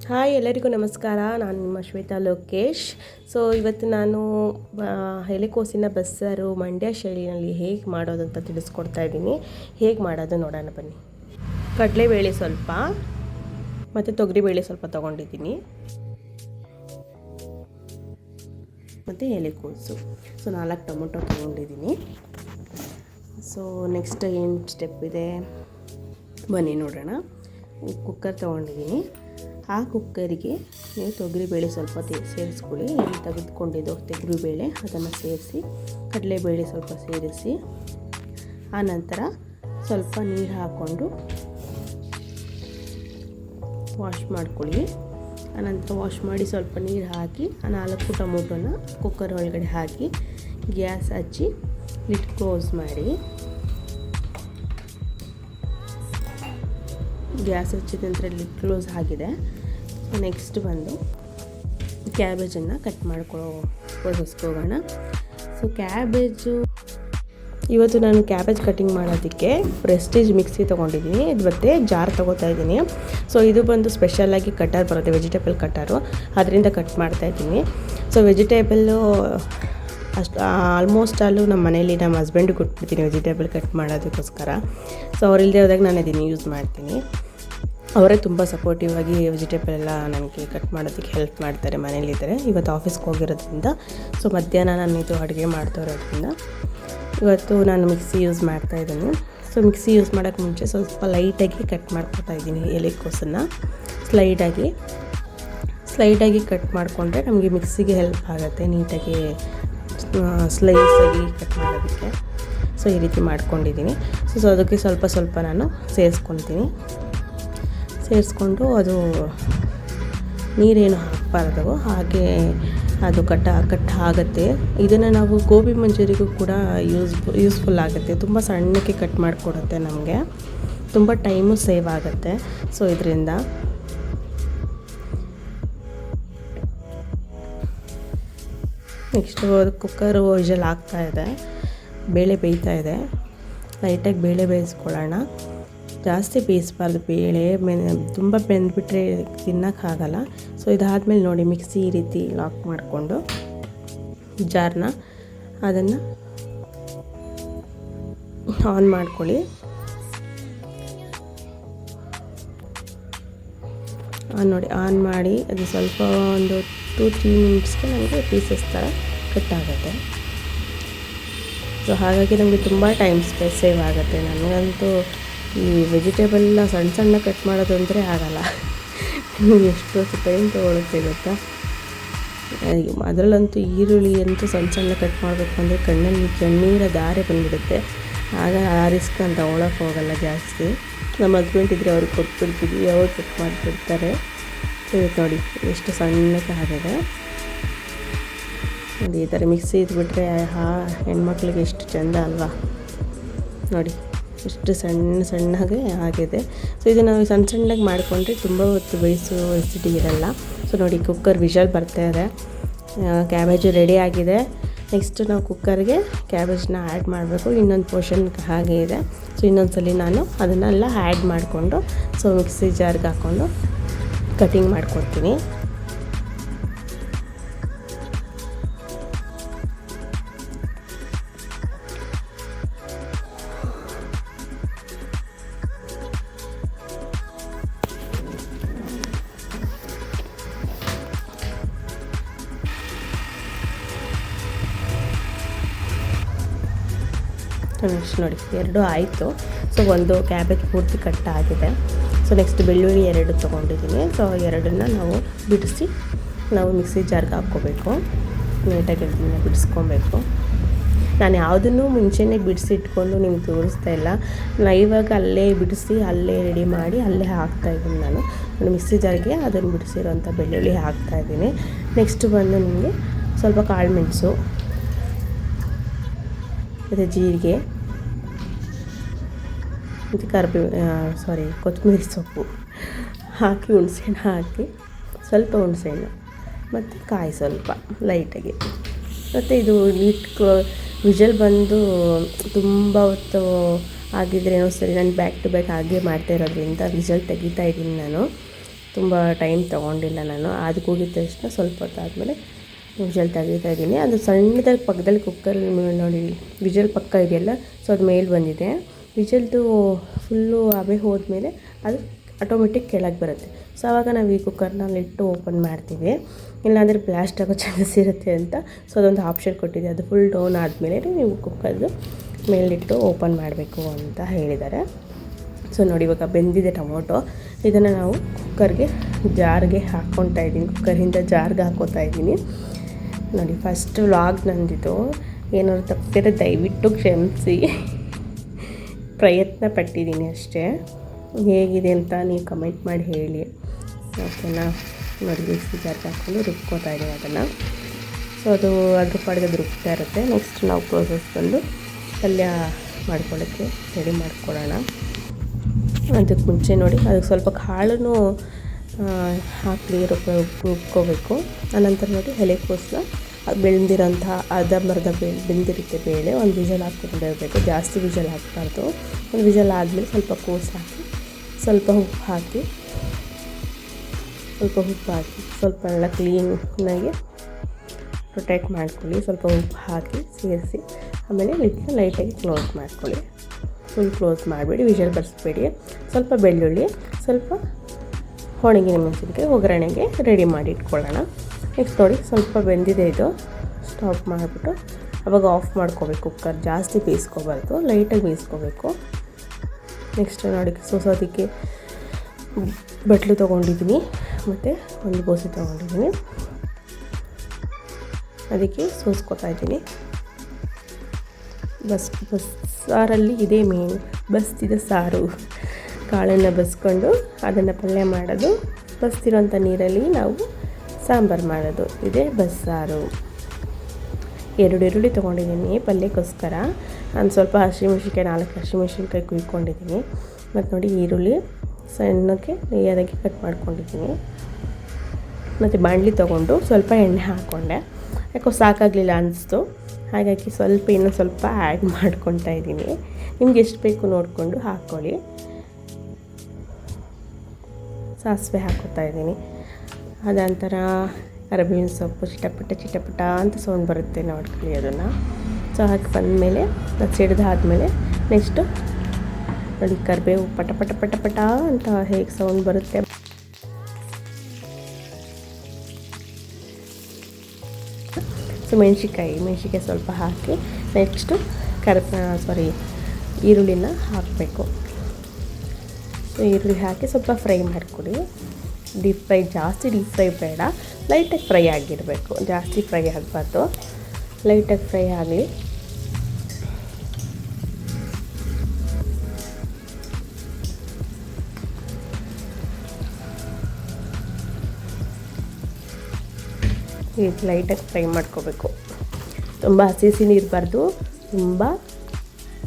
Hi ಎಲ್ಲರಿಗೂ ನಮಸ್ಕಾರ. ನಾನು ನಿಮ್ಮ ಶ್ವೇತಾ ಲೋಕೇಶ್. ಸೊ ಇವತ್ತು ನಾನು ಎಲೆಕೋಸಿನ ಬಸ್ಸಾರು ಮಂಡ್ಯ ಶೈಲಿನಲ್ಲಿ ಹೇಗೆ ಮಾಡೋದು ಅಂತ ತಿಳಿಸ್ಕೊಡ್ತಾ ಇದ್ದೀನಿ. ಹೇಗೆ ಮಾಡೋದು ನೋಡೋಣ ಬನ್ನಿ. ಕಡಲೆಬೇಳೆ ಸ್ವಲ್ಪ ಮತ್ತು ತೊಗರಿಬೇಳೆ ಸ್ವಲ್ಪ ತೊಗೊಂಡಿದ್ದೀನಿ, ಮತ್ತು ಎಲೆಕೋಸು. ಸೊ 4 ಟೊಮೊಟೊ ತೊಗೊಂಡಿದ್ದೀನಿ. ಸೊ ನೆಕ್ಸ್ಟ್ ಏನು ಸ್ಟೆಪ್ ಇದೆ ಬನ್ನಿ ನೋಡೋಣ. ಕುಕ್ಕರ್ ತೊಗೊಂಡಿದ್ದೀನಿ. ಆ ಕುಕ್ಕರಿಗೆ ನೀವು ತೊಗರಿಬೇಳೆ ಸ್ವಲ್ಪ ಸೇರಿಸ್ಕೊಳ್ಳಿ. ಏನು ತೆಗೆದುಕೊಂಡಿದ್ದು ತೊಗರಿಬೇಳೆ ಅದನ್ನು ಸೇರಿಸಿ, ಕಡಲೆಬೇಳೆ ಸ್ವಲ್ಪ ಸೇರಿಸಿ, ಆನಂತರ ಸ್ವಲ್ಪ ನೀರು ಹಾಕ್ಕೊಂಡು ವಾಶ್ ಮಾಡ್ಕೊಳ್ಳಿ. ಆನಂತರ ವಾಶ್ ಮಾಡಿ ಸ್ವಲ್ಪ ನೀರು ಹಾಕಿ ಆ 4 ಟೊಮೊಟೊನ ಕುಕ್ಕರ್ ಒಳಗಡೆ ಹಾಕಿ ಗ್ಯಾಸ್ ಹಚ್ಚಿ ಲಿಡ್ ಕ್ಲೋಸ್ ಮಾಡಿ. ಗ್ಯಾಸ್ ಹಚ್ಚಿದ ನಂತರ ಲಿಡ್ ಕ್ಲೋಸ್ ಆಗಿದೆ. ನೆಕ್ಸ್ಟ್ ಬಂದು ಕ್ಯಾಬೇಜನ್ನು ಕಟ್ ಹೊಡಿಸ್ಕೋಗೋಣ. ಸೊ ಕ್ಯಾಬೇಜು ಇವತ್ತು ನಾನು ಕ್ಯಾಬೇಜ್ ಕಟ್ಟಿಂಗ್ ಮಾಡೋದಕ್ಕೆ ಪ್ರೆಸ್ಟೀಜ್ ಮಿಕ್ಸಿ ತೊಗೊಂಡಿದ್ದೀನಿ, ಇದು ಮತ್ತು ಜಾರ್ ತೊಗೋತಾ ಇದ್ದೀನಿ. ಸೊ ಇದು ಬಂದು ಸ್ಪೆಷಲಾಗಿ ಕಟ್ಟರ್ ಬರುತ್ತೆ, ವೆಜಿಟೇಬಲ್ ಕಟ್ಟರು, ಅದರಿಂದ ಕಟ್ ಮಾಡ್ತಾಯಿದ್ದೀನಿ. ಸೊ ವೆಜಿಟೇಬಲ್ಲು ಆಲ್ಮೋಸ್ಟ್ ಅಲ್ಲೂ ನಮ್ಮ ಮನೇಲಿ ನಮ್ಮ ಹಸ್ಬೆಂಡಿಗೆ ಕೊಟ್ಬಿಡ್ತೀನಿ ವೆಜಿಟೇಬಲ್ ಕಟ್ ಮಾಡೋದಕ್ಕೋಸ್ಕರ. ಸೊ ಅವ್ರಿಲ್ಲದೆ ಹೋದಾಗ ನಾನು ಇದನ್ನು ಯೂಸ್ ಮಾಡ್ತೀನಿ. ಅವರೇ ತುಂಬ ಸಪೋರ್ಟಿವ್ ಆಗಿ ವೆಜಿಟೇಬಲ್ ಎಲ್ಲ ನನಗೆ ಕಟ್ ಮಾಡೋದಕ್ಕೆ ಹೆಲ್ಪ್ ಮಾಡ್ತಾರೆ ಮನೇಲಿದ್ದರೆ. ಇವತ್ತು ಆಫೀಸ್ಗೆ ಹೋಗಿರೋದ್ರಿಂದ, ಸೊ ಮಧ್ಯಾಹ್ನ ನಾನು ಇದು ಅಡುಗೆ ಮಾಡ್ತಾ ಇರೋದ್ರಿಂದ ಇವತ್ತು ನಾನು ಮಿಕ್ಸಿ ಯೂಸ್ ಮಾಡ್ತಾಯಿದ್ದೀನಿ. ಸೊ ಮಿಕ್ಸಿ ಯೂಸ್ ಮಾಡೋಕ್ಕೆ ಮುಂಚೆ ಸ್ವಲ್ಪ ಲೈಟಾಗಿ ಕಟ್ ಮಾಡ್ಕೊತಾ ಇದ್ದೀನಿ ಎಲೆಕೋಸನ್ನು. ಸ್ಲೈಡಾಗಿ ಕಟ್ ಮಾಡಿಕೊಂಡ್ರೆ ನಮಗೆ ಮಿಕ್ಸಿಗೆ ಹೆಲ್ಪ್ ಆಗುತ್ತೆ ನೀಟಾಗಿ ಸ್ಲೈಸಾಗಿ ಕಟ್ ಮಾಡೋದಕ್ಕೆ. ಸೊ ಈ ರೀತಿ ಮಾಡ್ಕೊಂಡಿದ್ದೀನಿ. ಸೊ ಅದಕ್ಕೆ ಸ್ವಲ್ಪ ನಾನು ಸೇರಿಸ್ಕೊಂಡು ಅದು ನೀರೇನು ಹಾಕಬಾರ್ದು, ಹಾಗೆ ಅದು ಕಟ್ ಆಗುತ್ತೆ. ಇದನ್ನು ನಾವು ಗೋಬಿ ಮಂಚೂರಿಗೂ ಕೂಡ ಯೂಸ್ಫುಲ್ ಆಗುತ್ತೆ. ತುಂಬ ಸಣ್ಣಕ್ಕೆ ಕಟ್ ಮಾಡಿಕೊಡುತ್ತೆ, ನಮಗೆ ತುಂಬ ಟೈಮು ಸೇವ್ ಆಗುತ್ತೆ. ಸೊ ಇದರಿಂದ ನೆಕ್ಸ್ಟು ಕುಕ್ಕರು ವಿಷಲ್ ಆಗ್ತಾಯಿದೆ, ಬೇಳೆ ಬೇಯ್ತಾ ಇದೆ. ಲೈಟಾಗಿ ಬೇಳೆ ಬೇಯಿಸ್ಕೊಳ್ಳೋಣ, ಜಾಸ್ತಿ ಬೇಯಿಸಬಾರ್ದು. ಬೇಳೆ ತುಂಬ ಬೆಂದ್ಬಿಟ್ರೆ ತಿನ್ನೋಕ್ಕಾಗಲ್ಲ. ಸೊ ಇದಾದಮೇಲೆ ನೋಡಿ ಮಿಕ್ಸಿ ಈ ರೀತಿ ಲಾಕ್ ಮಾಡಿಕೊಂಡು ಜಾರ್ನ ಅದನ್ನು ಆನ್ ಮಾಡ್ಕೊಳ್ಳಿ. ನೋಡಿ ಆನ್ ಮಾಡಿ ಅದು ಸ್ವಲ್ಪ ಒಂದು 2-3 ಮಿನಿಟ್ಸ್ಗೆ ನಮಗೆ ಪೀಸಸ್ ಥರ ಕಟ್ ಆಗುತ್ತೆ. ಸೊ ಹಾಗಾಗಿ ನಮಗೆ ತುಂಬ ಟೈಮ್ ಸೇವ್ ಆಗುತ್ತೆ. ನನಗಂತೂ ಈ ವೆಜಿಟೇಬಲ್ನ ಸಣ್ಣ ಕಟ್ ಮಾಡೋದು ಅಂದರೆ ಆಗಲ್ಲ. ಎಷ್ಟು ಟೈಮ್ ತೊಗೊಳುತ್ತೆ ಗೊತ್ತಾ. ಅದರಲ್ಲಂತೂ ಈರುಳ್ಳಿ ಅಂತೂ ಸಣ್ಣ ಕಟ್ ಮಾಡಬೇಕು ಅಂದರೆ ಕಣ್ಣಲ್ಲಿ ಕಣ್ಣೀರ ಧಾರೆ ಬಂದುಬಿಡುತ್ತೆ. ಆಗ ಆ ರಿಸ್ಕ್ ಅಂತ ತೊಗೊಳಕ್ಕೆ ಹೋಗಲ್ಲ ಜಾಸ್ತಿ. ನಮ್ಮ ಹಸ್ಬೆಂಡ್ ಇದ್ದರೆ ಅವ್ರಿಗೆ ಕೊಟ್ಬಿಡ್ತೀವಿ, ಅವ್ರು ಕಟ್ ಮಾಡಿಬಿಡ್ತಾರೆ. ನೋಡಿ ಎಷ್ಟು ಸಣ್ಣಕ್ಕೆ ಆಗಿದೆ. ನೋಡಿ ಈ ಥರ ಮಿಕ್ಸಿ ಇದ್ಬಿಟ್ರೆ ಹೆಣ್ಮಕ್ಳಿಗೆ ಎಷ್ಟು ಚೆಂದ ಅಲ್ವಾ. ನೋಡಿ ಎಷ್ಟು ಸಣ್ಣಗೆ ಆಗಿದೆ. ಸೊ ಇದನ್ನು ನಾವು ಸಣ್ಣಗೆ ಮಾಡಿಕೊಂಡ್ರೆ ತುಂಬ ಹೊತ್ತು ಬೇಯಿಸೋ ರೆಸಿಪಿ ಇರಲ್ಲ. ಸೊ ನೋಡಿ ಕುಕ್ಕರ್ ವಿಷಲ್ ಬರ್ತಾ ಇದೆ, ಕ್ಯಾಬೇಜು ರೆಡಿ ಆಗಿದೆ. ನೆಕ್ಸ್ಟ್ ನಾವು ಕುಕ್ಕರ್ಗೆ ಕ್ಯಾಬೇಜನ್ನ ಆ್ಯಡ್ ಮಾಡಬೇಕು. ಇನ್ನೊಂದು ಪೋರ್ಷನ್ ಹಾಗೆ ಇದೆ. ಸೊ ಇನ್ನೊಂದ್ಸಲಿ ನಾನು ಅದನ್ನೆಲ್ಲ ಆ್ಯಡ್ ಮಾಡಿಕೊಂಡು ಸೊ ಮಿಕ್ಸಿ ಜಾರ್ಗೆ ಹಾಕ್ಕೊಂಡು ಕಟಿಂಗ್ ಮಾಡಿಕೊಡ್ತೀನಿ. ನೆಕ್ಸ್ಟ್ ನೋಡಿ 2 ಆಯಿತು. ಸೊ ಒಂದು ಕ್ಯಾಬೇಜ್ ಪೂರ್ತಿ ಕಟ್ ಆಗಿದೆ. ಸೊ ನೆಕ್ಸ್ಟ್ ಬೆಳ್ಳುಳ್ಳಿ 2 ತೊಗೊಂಡಿದ್ದೀನಿ. ಸೊ 2ನ್ನ ನಾವು ಬಿಡಿಸಿ ನಾವು ಮಿಕ್ಸಿ ಜಾರ್ಗೆ ಹಾಕ್ಕೋಬೇಕು. ನೀಟಾಗಿ ಅದನ್ನು ಬಿಡಿಸ್ಕೊಬೇಕು. ನಾನು ಯಾವುದನ್ನು ಮುಂಚೆನೇ ಬಿಡಿಸಿ ಇಟ್ಕೊಂಡು ನಿಮ್ಗೆ ತೋರಿಸ್ತಾ ಇಲ್ಲ. ಇವಾಗ ಅಲ್ಲೇ ಬಿಡಿಸಿ ಅಲ್ಲೇ ರೆಡಿ ಮಾಡಿ ಅಲ್ಲೇ ಹಾಕ್ತಾಯಿದ್ದೀನಿ. ನಾನು ಮಿಕ್ಸಿ ಜಾರ್ಗೆ ಅದನ್ನು ಬಿಡಿಸಿರೋಂಥ ಬೆಳ್ಳುಳ್ಳಿ ಹಾಕ್ತಾಯಿದ್ದೀನಿ. ನೆಕ್ಸ್ಟ್ ಬಂದು ನಿಮಗೆ ಸ್ವಲ್ಪ ಕಾಳು ಮೆಣಸು ಮತ್ತು ಜೀರಿಗೆ ಮತ್ತು ಕೊತ್ತಂಬರಿ ಸೊಪ್ಪು ಹಾಕಿ, ಹುಣಸೆಹಣ್ಣು ಹಾಕಿ, ಸ್ವಲ್ಪ ಹುಣಸೆಹಣ್ಣು ಮತ್ತು ಕಾಯಿ ಸ್ವಲ್ಪ ಲೈಟಾಗಿ. ಮತ್ತು ಇದು ವಿಷಲ್ ಬಂದು ತುಂಬ ಹೊತ್ತು ಆಗಿದ್ರೇನೋ ಸರಿ, ನಾನು ಬ್ಯಾಕ್ ಟು ಬ್ಯಾಕ್ ಹಾಗೆ ಮಾಡ್ತಾ ಇರೋದ್ರಿಂದ ವಿಷಲ್ ತೆಗಿತಾ ಇದ್ದೀನಿ ನಾನು. ತುಂಬ ಟೈಮ್ ತೊಗೊಂಡಿಲ್ಲ ನಾನು. ಅದು ಕೂಗಿದ ತಕ್ಷಣ ಸ್ವಲ್ಪ ಹೊತ್ತಾದಮೇಲೆ ವಿಷಲ್ ತೆಗಿತಾ ಇದ್ದೀನಿ. ಅದು ಸಣ್ಣದಾಗಿ ಪಕ್ಕದಲ್ಲಿ ಕುಕ್ಕರಲ್ಲಿ ನೋಡಿ ವಿಷಲ್ ಪಕ್ಕ ಇದೆಯಲ್ಲ, ಸೊ ಅದು ಮೇಲೆ ಬಂದಿದೆ. ವಿಷಲ್ದು ಫುಲ್ಲು ಹಬೆ ಹೋದ್ಮೇಲೆ ಅದು ಆಟೋಮೆಟಿಕ್ ಕೆಳಗೆ ಬರುತ್ತೆ. ಸೊ ಆವಾಗ ನಾವು ಈ ಕುಕ್ಕರ್ನಲ್ಲಿಟ್ಟು ಓಪನ್ ಮಾಡ್ತೀವಿ, ಇಲ್ಲಾಂದರೆ ಬ್ಲಾಸ್ಟ್ ಆಗೋ ಚಾನ್ಸಸ್ ಇರುತ್ತೆ ಅಂತ. ಸೊ ಅದೊಂದು ಆಪ್ಷನ್ ಕೊಟ್ಟಿದೆ. ಅದು ಫುಲ್ ಡೌನ್ ಆದಮೇಲೆ ನೀವು ಕುಕ್ಕರ್ದು ಮೇಲಿಟ್ಟು ಓಪನ್ ಮಾಡಬೇಕು ಅಂತ ಹೇಳಿದ್ದಾರೆ. ಸೊ ನೋಡಿ ಇವಾಗ ಬೆಂದಿದೆ ಟೊಮೊಟೊ. ಇದನ್ನು ನಾವು ಜಾರ್ಗೆ ಹಾಕ್ಕೊತಾ ಇದ್ದೀನಿ. ಕುಕ್ಕರಿಂದ ಜಾರ್ಗೆ ಹಾಕ್ಕೋತಾ ಇದ್ದೀನಿ. ನೋಡಿ ಫಸ್ಟ್ ವ್ಲಾಗ್ ನಂದಿದ್ದು. ಏನಾದ್ರು ತಪ್ಪಿದ್ರೆ ದಯವಿಟ್ಟು ಕ್ಷಮಿಸಿ. ಪ್ರಯತ್ನ ಪಟ್ಟಿದ್ದೀನಿ ಅಷ್ಟೇ. ಹೇಗಿದೆ ಅಂತ ನೀವು ಕಮೆಂಟ್ ಮಾಡಿ ಹೇಳಿ, ಓಕೆನಾ. ನೋಡಿ ಮಿಕ್ಸಿ ಜಾರ್ಗೆ ಹಾಕ್ಕೊಂಡು ರುಬ್ಕೋತಾ ಇದ್ದೀನಿ ಅದನ್ನು. ಸೊ ಅದು ಅದ್ರ ಪಾಡಿಗೆ ಅದು ರುಬ್ತಾ ಇರುತ್ತೆ. ನೆಕ್ಸ್ಟ್ ನಾವು ಪ್ರೋಸೆಸ್ ಬಂದು ಪಲ್ಯ ಮಾಡ್ಕೊಳ್ಳೋಕ್ಕೆ ರೆಡಿ ಮಾಡ್ಕೊಳ್ಳೋಣ. ಅದಕ್ಕೆ ಮುಂಚೆ ನೋಡಿ ಅದಕ್ಕೆ ಸ್ವಲ್ಪ ಕಾಳನ್ನು ಹಾಕಿ ರುಬ್ಕೋಬೇಕು. ಆನಂತರ ನೋಡಿ ಎಲೆಕೋಸನ್ನ ಬೆಳೆದಿರೋಂಥ ಅರ್ಧಂಬರ್ಧ ಬೆಂದಿರುತ್ತೆ ಬೇಳೆ. ಒಂದು ವಿಷಲ್ ಹಾಕ್ಕೊಂಡಿರಬೇಕು, ಜಾಸ್ತಿ ವಿಷಲ್ ಹಾಕಬಾರ್ದು. ಒಂದು ವಿಷಲ್ ಆದಮೇಲೆ ಸ್ವಲ್ಪ ಕೋಸು ಹಾಕಿ, ಸ್ವಲ್ಪ ಉಪ್ಪು ಹಾಕಿ ಸ್ವಲ್ಪ ಎಲ್ಲ ಕ್ಲೀನಾಗಿ ರೊಟೇಟ್ ಮಾಡ್ಕೊಳ್ಳಿ. ಸ್ವಲ್ಪ ಉಪ್ಪು ಹಾಕಿ ಸೇರಿಸಿ ಆಮೇಲೆ ಲಿಡ್ನ ಲೈಟಾಗಿ ಕ್ಲೋಸ್ ಮಾಡ್ಕೊಳ್ಳಿ. ಫುಲ್ ಕ್ಲೋಸ್ ಮಾಡಬೇಡಿ, ವಿಷಲ್ ಬರ್ಸ್ಬೇಡಿ. ಸ್ವಲ್ಪ ಬೆಳ್ಳುಳ್ಳಿ, ಸ್ವಲ್ಪ ಒಣಗಿನ ಮೆಣಸಿನಕಾಯಿ ಒಗ್ಗರಣೆಗೆ ರೆಡಿ ಮಾಡಿ ಇಟ್ಕೊಳ್ಳೋಣ. ನೆಕ್ಸ್ಟ್ ನೋಡಿ ಸ್ವಲ್ಪ ಬೆಂದಿದೆ, ಇದು ಸ್ಟಾಪ್ ಮಾಡಿಬಿಟ್ಟು ಅವಾಗ ಆಫ್ ಮಾಡ್ಕೋಬೇಕು. ಕುಕ್ಕರ್ ಜಾಸ್ತಿ ಬೇಯಿಸ್ಕೋಬಾರ್ದು, ಲೈಟಾಗಿ ಬೇಯಿಸ್ಕೋಬೇಕು. ನೆಕ್ಸ್ಟ್ ನೋಡಿ ಸೋಸೋದಕ್ಕೆ ಬಟ್ಲು ತೊಗೊಂಡಿದ್ದೀನಿ ಮತ್ತು ಒಂದು ಬೋಸೆ ತೊಗೊಂಡಿದ್ದೀನಿ. ಅದಕ್ಕೆ ಸೋಸ್ಕೊತಾ ಇದ್ದೀನಿ. ಸಾರಲ್ಲಿ ಇದೇ ಮೇನ್, ಬಸ್ತಿದ ಸಾರು. ಕಾಳನ್ನು ಬಸ್ಕೊಂಡು ಅದನ್ನು ಪಲ್ಯ ಮಾಡೋದು, ಬಸ್ತಿರೋಂಥ ನೀರಲ್ಲಿ ನಾವು ಸಾಂಬಾರು ಮಾಡೋದು, ಇದೇ ಬಸ್ಸಾರು. 2 ಈರುಳ್ಳಿ ತೊಗೊಂಡಿದ್ದೀನಿ ಪಲ್ಯಕ್ಕೋಸ್ಕರ. ನಾನು ಸ್ವಲ್ಪ ಹಸಿಮೆಣ್ಸಿನ್ಕಾಯಿ 4 ಹಸಿಮೆಣ್ಸಿನ್ಕಾಯಿ ಕುಯ್ಕೊಂಡಿದ್ದೀನಿ. ಮತ್ತು ನೋಡಿ ಈರುಳ್ಳಿ ಸಣ್ಣಕ್ಕೆ ಲೇಯರಾಗಿ ಕಟ್ ಮಾಡ್ಕೊಂಡಿದ್ದೀನಿ. ಮತ್ತು ಬಾಣಲಿ ತೊಗೊಂಡು ಸ್ವಲ್ಪ ಎಣ್ಣೆ ಹಾಕ್ಕೊಂಡೆ. ಯಾಕೋ ಸಾಕಾಗಲಿಲ್ಲ ಅನಿಸ್ತು, ಹಾಗಾಗಿ ಇನ್ನೂ ಸ್ವಲ್ಪ ಆ್ಯಡ್ ಮಾಡ್ಕೊತಾ ಇದ್ದೀನಿ. ನಿಮ್ಗೆ ಎಷ್ಟು ಬೇಕು ನೋಡಿಕೊಂಡು ಹಾಕ್ಕೊಳ್ಳಿ. ಸಾಸಿವೆ ಹಾಕ್ಕೊತಾ ಇದ್ದೀನಿ. ಅದಂತರ ಕರಿಬೇವಿನ ಸೊಪ್ಪು ಚಿಟಪಟ ಅಂತ ಸೌಂಡ್ ಬರುತ್ತೆ, ನೋಡ್ಕೊಳ್ಳಿ ಅದನ್ನು. ಸೊ ಹಾಕಿ ಬಂದಮೇಲೆ ಅದು ಸಿಡ್ದಾದ್ಮೇಲೆ ನೆಕ್ಸ್ಟು ನೋಡಿ ಕರಿಬೇವು ಪಟ ಅಂತ ಹೇಗೆ ಸೌಂಡ್ ಬರುತ್ತೆ. ಸೊ ಮೆಣಸಿನ್ಕಾಯಿ ಸ್ವಲ್ಪ ಹಾಕಿ ನೆಕ್ಸ್ಟು ಈರುಳ್ಳಿನ ಹಾಕಬೇಕು. ಸೊ ಈರುಳ್ಳಿ ಹಾಕಿ ಸ್ವಲ್ಪ ಫ್ರೈ ಮಾಡಿಕೊಡಿ. ಜಾಸ್ತಿ ಡೀಪ್ ಫ್ರೈ ಬೇಡ, ಲೈಟಾಗಿ ಫ್ರೈ ಆಗಿರಬೇಕು, ಜಾಸ್ತಿ ಫ್ರೈ ಆಗಬಾರ್ದು, ಲೈಟಾಗಿ ಫ್ರೈ ಆಗಲಿ. ಲೈಟಾಗಿ ಫ್ರೈ ಮಾಡ್ಕೋಬೇಕು. ತುಂಬ ಹಸಿ ಇರಬಾರ್ದು, ತುಂಬ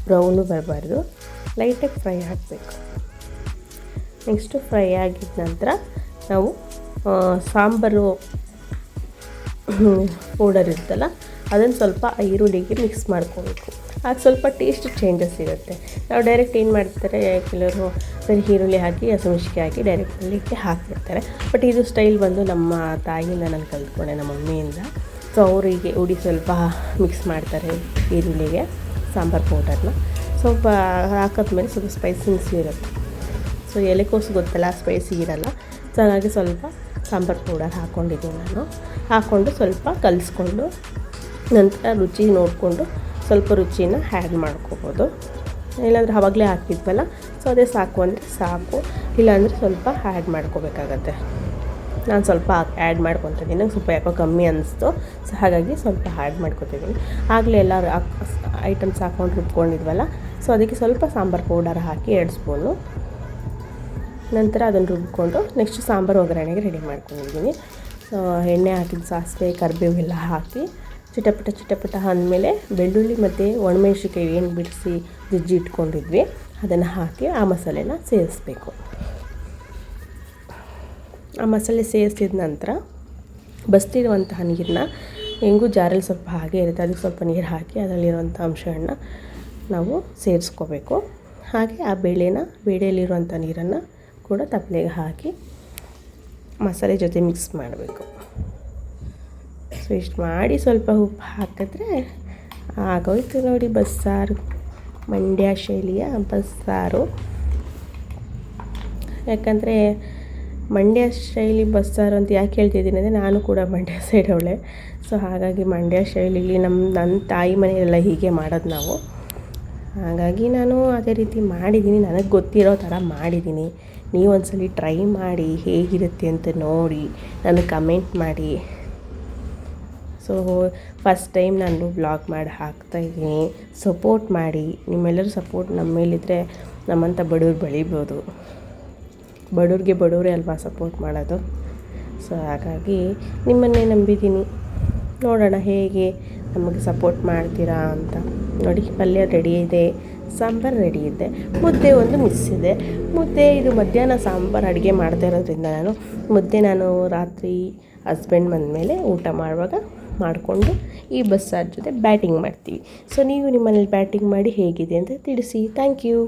ಬ್ರೌನು ಬರಬಾರ್ದು, ಲೈಟಾಗಿ ಫ್ರೈ ಆಗಬೇಕು. ನೆಕ್ಸ್ಟು ಫ್ರೈ ಆಗಿದ ನಂತರ ನಾವು ಸಾಂಬಾರು ಪೌಡರ್ ಇರುತ್ತಲ್ಲ ಅದನ್ನು ಸ್ವಲ್ಪ ಈರುಳ್ಳಿಗೆ ಮಿಕ್ಸ್ ಮಾಡ್ಕೋಬೇಕು. ಆಗ ಸ್ವಲ್ಪ ಟೇಸ್ಟ್ ಚೇಂಜಸ್ ಇರುತ್ತೆ. ನಾವು ಡೈರೆಕ್ಟ್ ಏನು ಮಾಡ್ತಾರೆ, ಕೆಲವರು ಬರೀ ಈರುಳ್ಳಿ ಹಾಕಿ ಹಸಿಮೆಣ್ಸಿನ್ಕಾಯಿ ಹಾಕಿ ಡೈರೆಕ್ಟ್ ಪಲ್ಯಕ್ಕೆ ಹಾಕ್ಬಿಡ್ತಾರೆ. ಬಟ್ ಇದು ಸ್ಟೈಲ್ ಬಂದು ನಮ್ಮ ತಾಯಿಯಿಂದ ನಾನು ಕಲ್ತ್ಕೊಂಡೆ, ನಮ್ಮ ಮಮ್ಮಿಯಿಂದ. ಸೊ ಅವರಿಗೆ ಹುಡಿ ಸ್ವಲ್ಪ ಮಿಕ್ಸ್ ಮಾಡ್ತಾರೆ ಈರುಳ್ಳಿಗೆ ಸಾಂಬಾರು ಪೌಡರ್ನ. ಸ್ವಲ್ಪ ಹಾಕಿದ್ಮೇಲೆ ಸ್ವಲ್ಪ ಸ್ಪೈಸಿನೆಸ್ ಇರುತ್ತೆ. ಸೊ ಎಲೆಕೋಸು ಗೊತ್ತಲ್ಲ, ಸ್ಪೈಸಿ ಇರಲ್ಲ. ಸೊ ಹಾಗಾಗಿ ಸ್ವಲ್ಪ ಸಾಂಬಾರು ಪೌಡರ್ ಹಾಕ್ಕೊಂಡಿದ್ದೀನಿ ನಾನು. ಹಾಕ್ಕೊಂಡು ಸ್ವಲ್ಪ ಕಲಿಸ್ಕೊಂಡು ನಂತರ ರುಚಿ ನೋಡಿಕೊಂಡು ಸ್ವಲ್ಪ ರುಚಿನ ಆ್ಯಡ್ ಮಾಡ್ಕೋಬೋದು. ಇಲ್ಲಾಂದರೆ ಆವಾಗಲೇ ಹಾಕಿದ್ವಲ್ಲ, ಸೊ ಅದೇ ಸಾಕು ಅಂದರೆ ಸಾಕು, ಇಲ್ಲಾಂದರೆ ಸ್ವಲ್ಪ ಆ್ಯಡ್ ಮಾಡ್ಕೋಬೇಕಾಗತ್ತೆ. ನಾನು ಸ್ವಲ್ಪ ಆ್ಯಡ್ ಮಾಡ್ಕೊತಿದ್ದೀನಿ, ನಂಗೆ ಸ್ವಲ್ಪ ಯಾಕೋ ಕಮ್ಮಿ ಅನ್ನಿಸ್ತು. ಸೊ ಹಾಗಾಗಿ ಸ್ವಲ್ಪ ಆ್ಯಡ್ ಮಾಡ್ಕೊತಿದ್ದೀನಿ. ಆಗಲೇ ಎಲ್ಲ ಐಟಮ್ಸ್ ಹಾಕ್ಕೊಂಡು ರುಬ್ಕೊಂಡಿದ್ವಲ್ಲ, ಸೊ ಅದಕ್ಕೆ ಸ್ವಲ್ಪ ಸಾಂಬಾರು ಪೌಡರ್ ಹಾಕಿ 2 ಸ್ಪೂನು. ನಂತರ ಅದನ್ನು ರುಬ್ಕೊಂಡು ನೆಕ್ಸ್ಟ್ ಸಾಂಬಾರು ಒಗ್ಗರಣೆಗೆ ರೆಡಿ ಮಾಡ್ಕೊಂಡಿದ್ದೀನಿ. ಸೊ ಎಣ್ಣೆ ಹಾಕಿದ ಸಾಸಿವೆ ಕರಿಬೇವು ಎಲ್ಲ ಹಾಕಿ ಚಿಟಪಟ ಅಂದಮೇಲೆ ಬೆಳ್ಳುಳ್ಳಿ ಮತ್ತು ಒಣಮೆಣ್ಸಿನ್ಕಾಯಿ ಏನು ಬಿಡಿಸಿ ಜಜ್ಜಿ ಇಟ್ಕೊಂಡಿದ್ವಿ ಅದನ್ನು ಹಾಕಿ ಆ ಮಸಾಲೆನ ಸೇರಿಸ್ಬೇಕು. ಆ ಮಸಾಲೆ ಸೇರಿಸಿದ ನಂತರ ಬಸ್ತಿರುವಂತಹ ನೀರನ್ನ ಹೆಂಗೂ ಜಾರಲ್ಲಿ ಸ್ವಲ್ಪ ಹಾಗೆ ಇರುತ್ತೆ, ಅದಕ್ಕೆ ಸ್ವಲ್ಪ ನೀರು ಹಾಕಿ ಅದರಲ್ಲಿರುವಂಥ ಅಂಶಗಳನ್ನ ನಾವು ಸೇರಿಸ್ಕೋಬೇಕು. ಹಾಗೆ ಆ ಬೇಳೆಯಲ್ಲಿರುವಂಥ ನೀರನ್ನು ಕೂಡ ತಪ್ಪಲೆಗೆ ಹಾಕಿ ಮಸಾಲೆ ಜೊತೆ ಮಿಕ್ಸ್ ಮಾಡಬೇಕು. ಸೊ ಇಷ್ಟು ಮಾಡಿ ಸ್ವಲ್ಪ ಉಪ್ಪು ಹಾಕಿದ್ರೆ ಆಗೋಯ್ತು ನೋಡಿ ಬಸ್ಸಾರು, ಮಂಡ್ಯ ಶೈಲಿಯ ಬಸ್ಸಾರು. ಯಾಕಂದರೆ ಮಂಡ್ಯ ಶೈಲಿ ಬಸ್ಸಾರು ಅಂತ ಯಾಕೆ ಹೇಳ್ತಿದ್ದೀನಿ ಅಂದರೆ ನಾನು ಕೂಡ ಮಂಡ್ಯ ಸೈಡ್ ಅವಳೆ. ಸೊ ಹಾಗಾಗಿ ಮಂಡ್ಯ ಶೈಲಿಲಿ ನನ್ನ ತಾಯಿ ಮನೆಯೆಲ್ಲ ಹೀಗೆ ಮಾಡೋದು ನಾವು. ಹಾಗಾಗಿ ನಾನು ಅದೇ ರೀತಿ ಮಾಡಿದ್ದೀನಿ, ನನಗೆ ಗೊತ್ತಿರೋ ಥರ ಮಾಡಿದ್ದೀನಿ. ನೀವು ಒಂದ್ಸಲ ಟ್ರೈ ಮಾಡಿ ಹೇಗಿರುತ್ತೆ ಅಂತ ನೋಡಿ ನನಗೆ ಕಮೆಂಟ್ ಮಾಡಿ. ಸೊ ಫಸ್ಟ್ ಟೈಮ್ ನಾನು ವ್ಲಾಗ್ ಮಾಡಿ ಹಾಕ್ತಾಯಿದ್ದೀನಿ, ಸಪೋರ್ಟ್ ಮಾಡಿ. ನಿಮ್ಮೆಲ್ಲರೂ ಸಪೋರ್ಟ್ ನಮ್ಮ ಮೇಲಿದ್ದರೆ ನಮ್ಮಂಥ ಬಡವ್ರು ಬೆಳಿಬೋದು. ಬಡವ್ರಿಗೆ ಬಡವರೇ ಅಲ್ವಾ ಸಪೋರ್ಟ್ ಮಾಡೋದು. ಸೊ ಹಾಗಾಗಿ ನಿಮ್ಮನ್ನೇ ನಂಬಿದ್ದೀನಿ, ನೋಡೋಣ ಹೇಗೆ ನಮಗೆ ಸಪೋರ್ಟ್ ಮಾಡ್ತೀರಾ ಅಂತ. ನೋಡಿ ಪಲ್ಯ ರೆಡಿ ಇದೆ, ಸಾಂಬಾರು ರೆಡಿ ಇದೆ, ಮುದ್ದೆ ಒಂದು ಮಿಸ್ ಇದೆ. ಮುದ್ದೆ ಇದು ಮಧ್ಯಾಹ್ನ ಸಾಂಬಾರು ಅಡುಗೆ ಮಾಡ್ತಾ ಇರೋದ್ರಿಂದ ಮುದ್ದೆ ನಾನು ರಾತ್ರಿ ಹಸ್ಬೆಂಡ್ ಬಂದಮೇಲೆ ಊಟ ಮಾಡುವಾಗ ಮಾಡಿಕೊಂಡು ಈ ಬಸ್ಸಾರು ಜೊತೆ ಬ್ಯಾಟಿಂಗ್ ಮಾಡ್ತೀವಿ. ಸೊ ನೀವು ನಿಮ್ಮನೇಲಿ ಬ್ಯಾಟಿಂಗ್ ಮಾಡಿ ಹೇಗಿದೆ ಅಂತ ತಿಳಿಸಿ. Thank you.